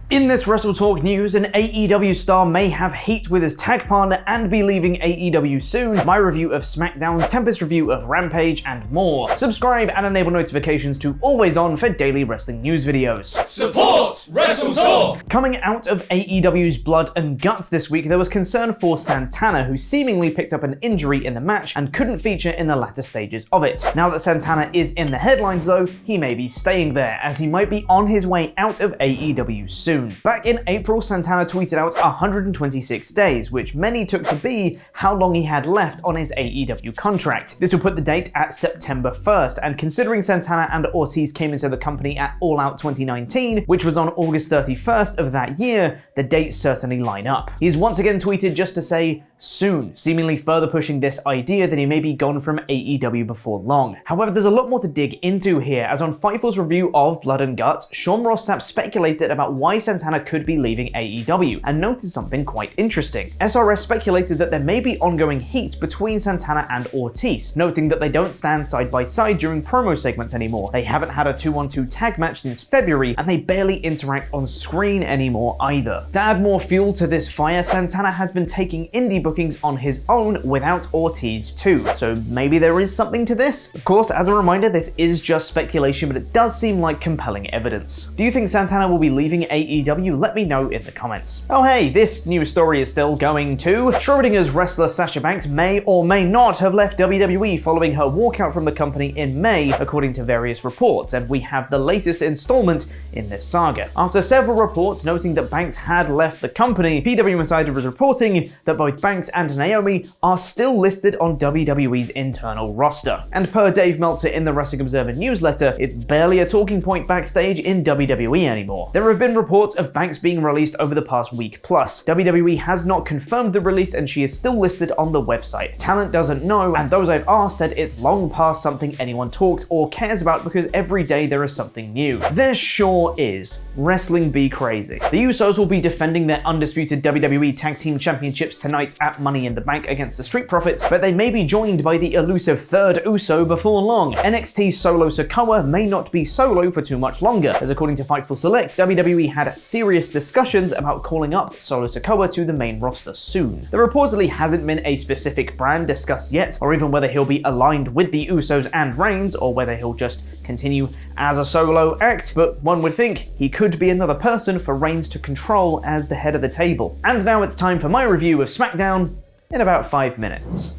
In this WrestleTalk news, an AEW star may have heat with his tag partner and be leaving AEW soon, my review of SmackDown, Tempest review of Rampage, and more. Subscribe and enable notifications to always on for daily wrestling news videos. Support WrestleTalk! Coming out of AEW's Blood and Guts this week, there was concern for Santana, who seemingly picked up an injury in the match and couldn't feature in the latter stages of it. Now that Santana is in the headlines though, he may be staying there, as he might be on his way out of AEW soon. Back in April, Santana tweeted out 126 days, which many took to be how long he had left on his AEW contract. This would put the date at September 1st, and considering Santana and Ortiz came into the company at All Out 2019, which was on August 31st of that year, the dates certainly line up. He's once again tweeted just to say soon, seemingly further pushing this idea that he may be gone from AEW before long. However, there's a lot more to dig into here, as on Fightful's review of Blood and Guts, Sean Ross Sapp speculated about why Santana could be leaving AEW, and noted something quite interesting. SRS speculated that there may be ongoing heat between Santana and Ortiz, noting that they don't stand side by side during promo segments anymore. They haven't had a 2-on-2 tag match since February, and they barely interact on screen anymore either. To add more fuel to this fire, Santana has been taking indie bookings on his own without Ortiz too, so maybe there is something to this? Of course, as a reminder, this is just speculation, but it does seem like compelling evidence. Do you think Santana will be leaving AEW? Let me know in the comments. Oh hey, this news story is still going too. Schrodinger's wrestler Sasha Banks may or may not have left WWE following her walkout from the company in May, according to various reports, and we have the latest installment in this saga. After several reports noting that Banks had left the company, PW Insider was reporting that both Banks and Naomi are still listed on WWE's internal roster. And per Dave Meltzer in the Wrestling Observer newsletter, it's barely a talking point backstage in WWE anymore. There have been reports of Banks being released over the past week plus. WWE has not confirmed the release, and she is still listed on the website. Talent doesn't know, and those I've asked said it's long past something anyone talks or cares about because every day there is something new. There sure is. Wrestling be crazy. The Usos will be defending their undisputed WWE Tag Team Championships tonight at Money in the Bank against the Street Profits, but they may be joined by the elusive third Uso before long. NXT Solo Sikoa may not be solo for too much longer, as according to Fightful Select, WWE had serious discussions about calling up Solo Sikoa to the main roster soon. There reportedly hasn't been a specific brand discussed yet, or even whether he'll be aligned with the Usos and Reigns, or whether he'll just continue as a solo act, but one would think he could be another person for Reigns to control as the head of the table. And now it's time for my review of SmackDown in about 5 minutes.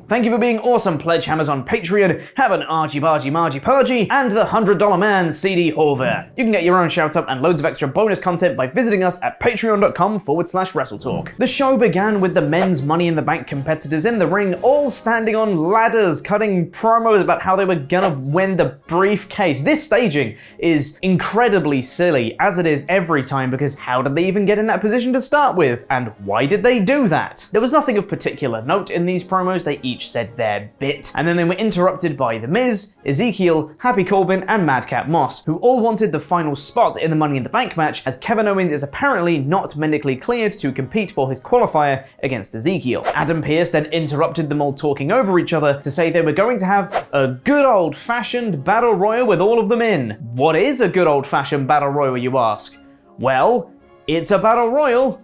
Thank you for being awesome pledge hammers on Patreon. Have an argy-bargy-margy-pargy, and the $100 man, CD Horvath. You can get your own shout-out and loads of extra bonus content by visiting us at patreon.com/WrestleTalk. The show began with the men's Money in the Bank competitors in the ring, all standing on ladders, cutting promos about how they were gonna win the briefcase. This staging is incredibly silly, as it is every time, because how did they even get in that position to start with? And why did they do that? There was nothing of particular note in these promos. They each said their bit, and then they were interrupted by The Miz, Ezekiel, Happy Corbin, and Madcap Moss, who all wanted the final spot in the Money in the Bank match, as Kevin Owens is apparently not medically cleared to compete for his qualifier against Ezekiel. Adam Pearce then interrupted them all talking over each other to say they were going to have a good old-fashioned battle royal with all of them in. What is a good old-fashioned battle royal, you ask? Well, it's a battle royal,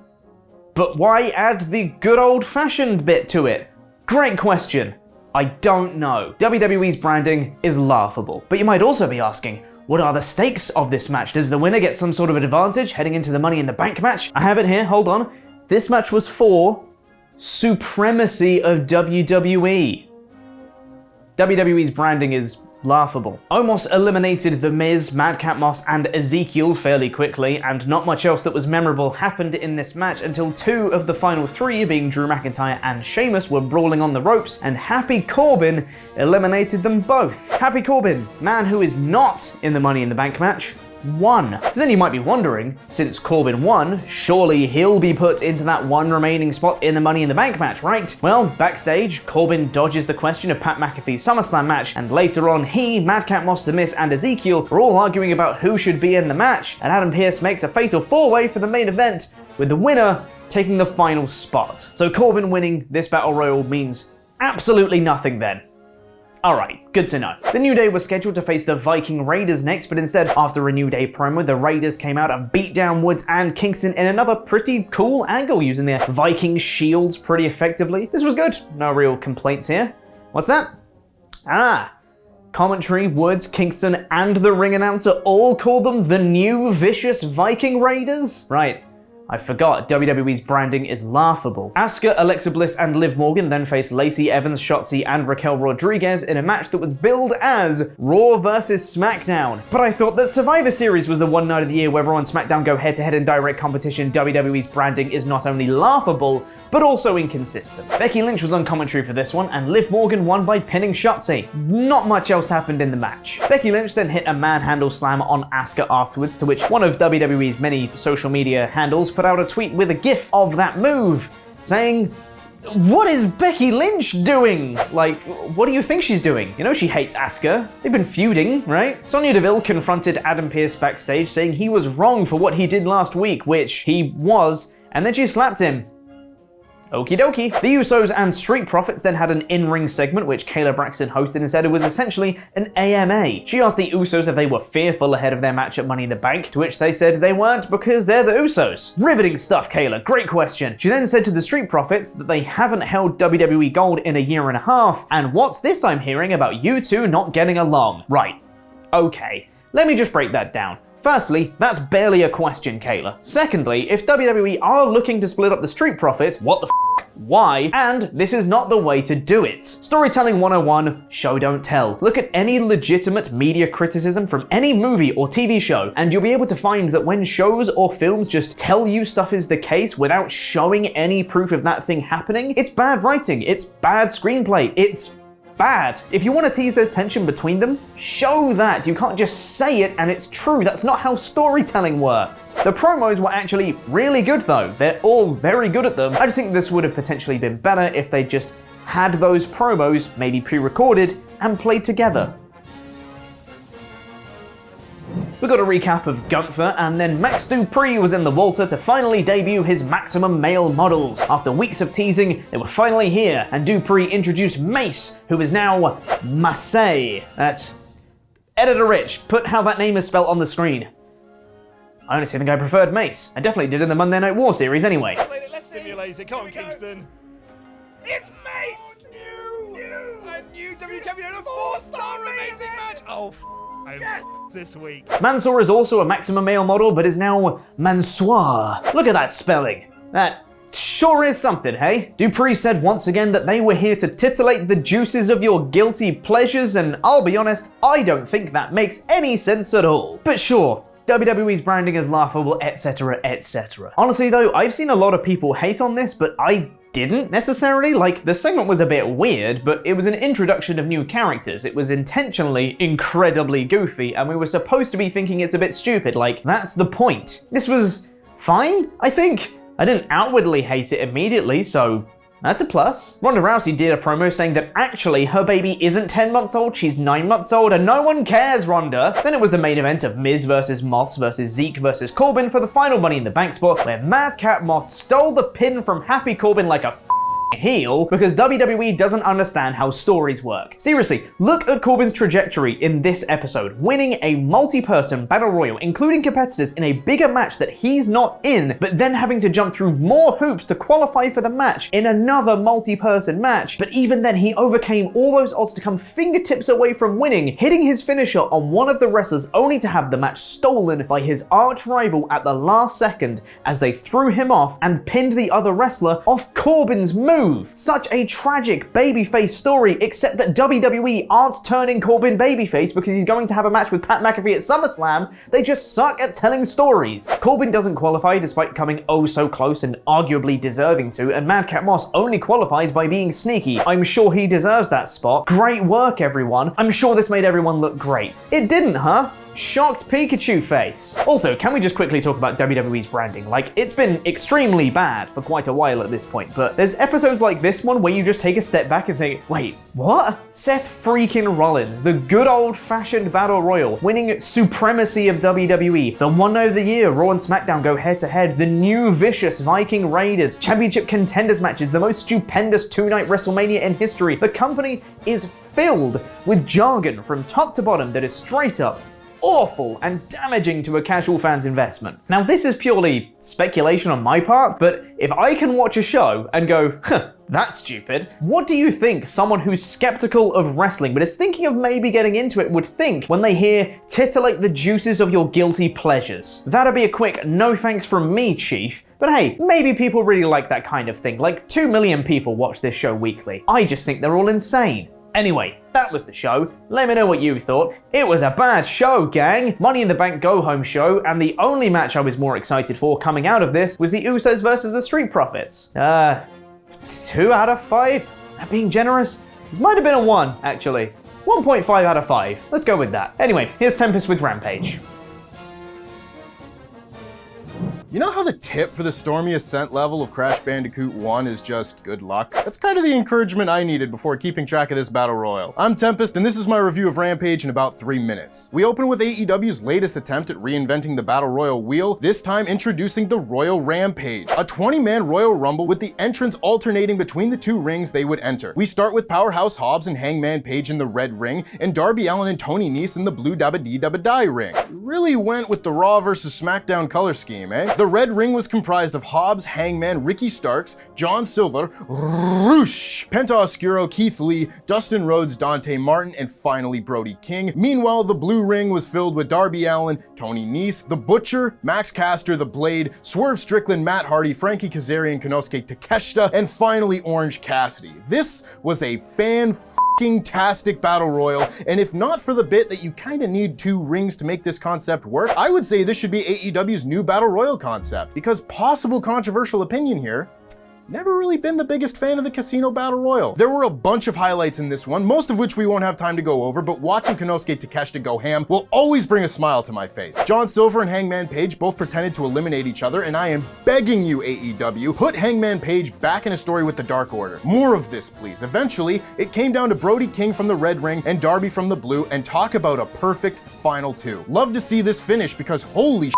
but why add the good old-fashioned bit to it? Great question. I don't know. WWE's branding is laughable. But you might also be asking, what are the stakes of this match? Does the winner get some sort of advantage heading into the Money in the Bank match? I have it here, hold on. This match was for supremacy of WWE. WWE's branding is laughable. Omos eliminated The Miz, Madcap Moss, and Ezekiel fairly quickly, and not much else that was memorable happened in this match until 2 of the final 3, being Drew McIntyre and Sheamus, were brawling on the ropes, and Happy Corbin eliminated them both. Happy Corbin, man who is not in the Money in the Bank match, won. So then you might be wondering, since Corbin won, surely he'll be put into that one remaining spot in the Money in the Bank match, right? Well, backstage, Corbin dodges the question of Pat McAfee's SummerSlam match, and later on he, Madcap Moss, The Miz, and Ezekiel are all arguing about who should be in the match, and Adam Pearce makes a fatal 4-way for the main event, with the winner taking the final spot. So Corbin winning this battle royal means absolutely nothing then. Alright, good to know. The New Day was scheduled to face the Viking Raiders next, but instead, after a New Day promo, the Raiders came out and beat down Woods and Kingston in another pretty cool angle, using their Viking shields pretty effectively. This was good, no real complaints here. What's that? Commentary, Woods, Kingston, and the ring announcer all call them the new vicious Viking Raiders? Right. I forgot, WWE's branding is laughable. Asuka, Alexa Bliss, and Liv Morgan then faced Lacey Evans, Shotzi, and Raquel Rodriguez in a match that was billed as Raw vs SmackDown. But I thought that Survivor Series was the one night of the year where Raw and SmackDown go head-to-head in direct competition. WWE's branding is not only laughable, but also inconsistent. Becky Lynch was on commentary for this one, and Liv Morgan won by pinning Shotzi. Not much else happened in the match. Becky Lynch then hit a manhandle slam on Asuka afterwards, to which one of WWE's many social media handles put out a tweet with a gif of that move, saying, "What is Becky Lynch doing? Like, what do you think she's doing? You know she hates Asuka. They've been feuding, right?" Sonya Deville confronted Adam Pearce backstage, saying he was wrong for what he did last week, which he was, and then she slapped him. Okie dokie. The Usos and Street Profits then had an in-ring segment which Kayla Braxton hosted and said it was essentially an AMA. She asked the Usos if they were fearful ahead of their match at Money in the Bank, to which they said they weren't because they're the Usos. Riveting stuff, Kayla. Great question. She then said to the Street Profits that they haven't held WWE Gold in a year and a half, and what's this I'm hearing about you two not getting along? Right. Okay. Let me just break that down. Firstly, that's barely a question, Kayla. Secondly, if WWE are looking to split up the Street Profits, what the f***? Why? And this is not the way to do it. Storytelling 101, show don't tell. Look at any legitimate media criticism from any movie or TV show, and you'll be able to find that when shows or films just tell you stuff is the case without showing any proof of that thing happening, it's bad writing, it's bad screenplay, it's bad. If you want to tease there's tension between them, show that. You can't just say it and it's true. That's not how storytelling works. The promos were actually really good though. They're all very good at them. I just think this would have potentially been better if they just had those promos maybe pre-recorded and played together. We got a recap of Gunther, and then Max Dupree was in the Walter to finally debut his Maximum Male models. After weeks of teasing, they were finally here, and Dupree introduced Mace, who is now Massey. That's Editor Rich, put how that name is spelled on the screen. I honestly think I preferred Mace. I definitely did in the Monday Night War series anyway. Let's simulate it. Come on, Kingston. It's Mace! A new WWE champion in a 4-star amazing match! Oh, yes! This week. Mansoor is also a Maximum Male model, but is now Mansoir. Look at that spelling. That sure is something, hey? Dupree said once again that they were here to titillate the juices of your guilty pleasures, and I'll be honest, I don't think that makes any sense at all. But sure, WWE's branding is laughable, etc, etc. Honestly though, I've seen a lot of people hate on this, but I didn't necessarily. Like, the segment was a bit weird, but it was an introduction of new characters. It was intentionally incredibly goofy, and we were supposed to be thinking it's a bit stupid. Like, that's the point. This was fine, I think. I didn't outwardly hate it immediately, so that's a plus. Ronda Rousey did a promo saying that actually her baby isn't 10 months old, she's 9 months old, and no one cares, Ronda. Then it was the main event of Miz versus Moss versus Zeke versus Corbin for the final Money in the Bank spot, where Madcap Moss stole the pin from Happy Corbin like a heel because WWE doesn't understand how stories work. Seriously, look at Corbin's trajectory in this episode, winning a multi-person battle royal, including competitors in a bigger match that he's not in, but then having to jump through more hoops to qualify for the match in another multi-person match. But even then, he overcame all those odds to come fingertips away from winning, hitting his finisher on one of the wrestlers only to have the match stolen by his arch rival at the last second as they threw him off and pinned the other wrestler off Corbin's move. Such a tragic babyface story, except that WWE aren't turning Corbin babyface because he's going to have a match with Pat McAfee at SummerSlam. They just suck at telling stories. Corbin doesn't qualify despite coming oh so close and arguably deserving to, and Madcap Moss only qualifies by being sneaky. I'm sure he deserves that spot. Great work, everyone. I'm sure this made everyone look great. It didn't, huh? shocked Pikachu face. Also, can we just quickly talk about WWE's branding? Like, it's been extremely bad for quite a while at this point, but there's episodes like this one where you just take a step back and think, wait, what? Seth freaking Rollins, the good old-fashioned Battle Royal, winning supremacy of WWE, the one of the year Raw and SmackDown go head-to-head, the new vicious Viking Raiders, championship contenders matches, the most stupendous two-night WrestleMania in history. The company is filled with jargon from top to bottom that is straight up awful and damaging to a casual fan's investment. Now, this is purely speculation on my part, but if I can watch a show and go, huh, that's stupid, what do you think someone who's skeptical of wrestling but is thinking of maybe getting into it would think when they hear titillate the juices of your guilty pleasures? That'd be a quick no thanks from me, Chief. But hey, maybe people really like that kind of thing. Like 2 million people watch this show weekly. I just think they're all insane. Anyway, that was the show. Let me know what you thought. It was a bad show, gang. Money in the Bank go-home show, and the only match I was more excited for coming out of this was the Usos versus the Street Profits. 2 out of 5? Is that being generous? This might have been a 1, actually. 1.5 out of 5. Let's go with that. Anyway, here's Tempest with Rampage. You know how the tip for the Stormy Ascent level of Crash Bandicoot 1 is just good luck? That's kind of the encouragement I needed before keeping track of this battle royal. I'm Tempest, and this is my review of Rampage in about 3 minutes. We open with AEW's latest attempt at reinventing the battle royal wheel, this time introducing the Royal Rampage, a 20-man Royal Rumble with the entrants alternating between the 2 rings they would enter. We start with Powerhouse Hobbs and Hangman Page in the red ring, and Darby Allin and Tony Nese in the blue dabba-dee-dabba-die ring. Really went with the Raw versus SmackDown color scheme, eh? The red ring was comprised of Hobbs, Hangman, Ricky Starks, John Silver, Roosh, Penta Oscuro, Keith Lee, Dustin Rhodes, Dante Martin, and finally Brody King. Meanwhile, the blue ring was filled with Darby Allin, Tony Nese, The Butcher, Max Caster, The Blade, Swerve Strickland, Matt Hardy, Frankie Kazarian, Konosuke Takeshita, and finally Orange Cassidy. This was a fan-tastic battle royal, and if not for the bit that you kinda need 2 rings to make this concept work, I would say this should be AEW's new battle royal concept, because possible controversial opinion here, never really been the biggest fan of the Casino Battle Royal. There were a bunch of highlights in this one, most of which we won't have time to go over, but watching Konosuke Takeshita go ham will always bring a smile to my face. John Silver and Hangman Page both pretended to eliminate each other, and I am begging you, AEW, put Hangman Page back in a story with the Dark Order. More of this, please. Eventually, it came down to Brody King from the red ring and Darby from the blue, and talk about a perfect final 2. Love to see this finish because holy shit,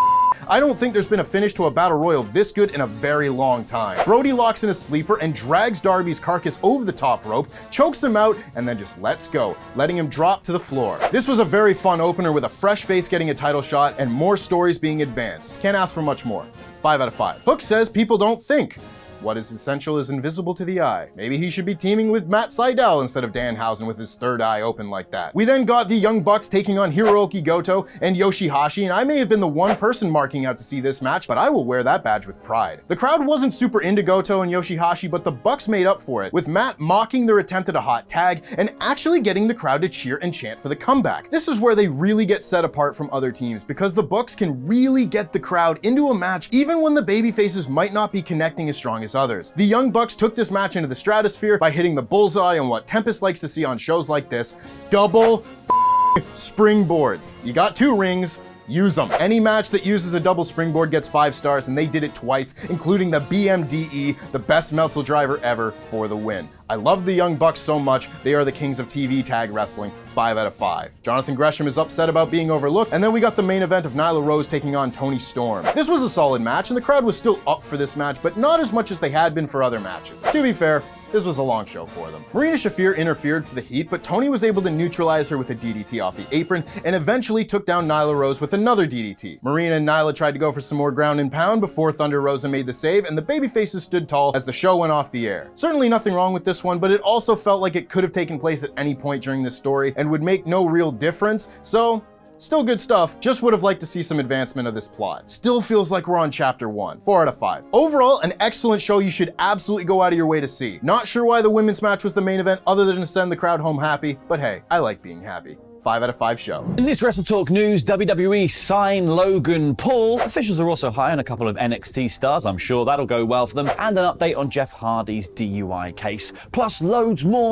I don't think there's been a finish to a battle royal this good in a very long time. Brody locks in a sleeper and drags Darby's carcass over the top rope, chokes him out, and then just lets go, letting him drop to the floor. This was a very fun opener with a fresh face getting a title shot and more stories being advanced. Can't ask for much more. 5 out of 5. Hook says people don't think. What is essential is invisible to the eye. Maybe he should be teaming with Matt Sydal instead of Danhausen with his third eye open like that. We then got the Young Bucks taking on Hiroki Goto and Yoshihashi, and I may have been the one person marking out to see this match, but I will wear that badge with pride. The crowd wasn't super into Goto and Yoshihashi, but the Bucks made up for it, with Matt mocking their attempt at a hot tag and actually getting the crowd to cheer and chant for the comeback. This is where they really get set apart from other teams, because the Bucks can really get the crowd into a match even when the babyfaces might not be connecting as strong as others. The Young Bucks took this match into the stratosphere by hitting the bullseye on what Tempest likes to see on shows like this: double springboards. You got 2 rings, use them. Any match that uses a double springboard gets 5 stars, and they did it twice, including the BMDE, the best Meltzel driver ever, for the win. I love the Young Bucks so much. They are the kings of TV tag wrestling. 5 out of 5. Jonathan Gresham is upset about being overlooked, and then we got the main event of Nyla Rose taking on Toni Storm. This was a solid match, and the crowd was still up for this match, but not as much as they had been for other matches. To be fair, this was a long show for them. Marina Shafir interfered for the heat, but Toni was able to neutralize her with a DDT off the apron, and eventually took down Nyla Rose with another DDT. Marina and Nyla tried to go for some more ground and pound before Thunder Rosa made the save, and the babyfaces stood tall as the show went off the air. Certainly nothing wrong with this one, but it also felt like it could have taken place at any point during this story and would make no real difference, so still good stuff, just would have liked to see some advancement of this plot. Still feels like we're on chapter 1. 4 out of 5. Overall, an excellent show you should absolutely go out of your way to see. Not sure why the women's match was the main event other than to send the crowd home happy, but hey, I like being happy. 5 out of 5 show. In this WrestleTalk news, WWE sign Logan Paul. Officials are also high on a couple of NXT stars. I'm sure that'll go well for them. And an update on Jeff Hardy's DUI case. Plus loads more.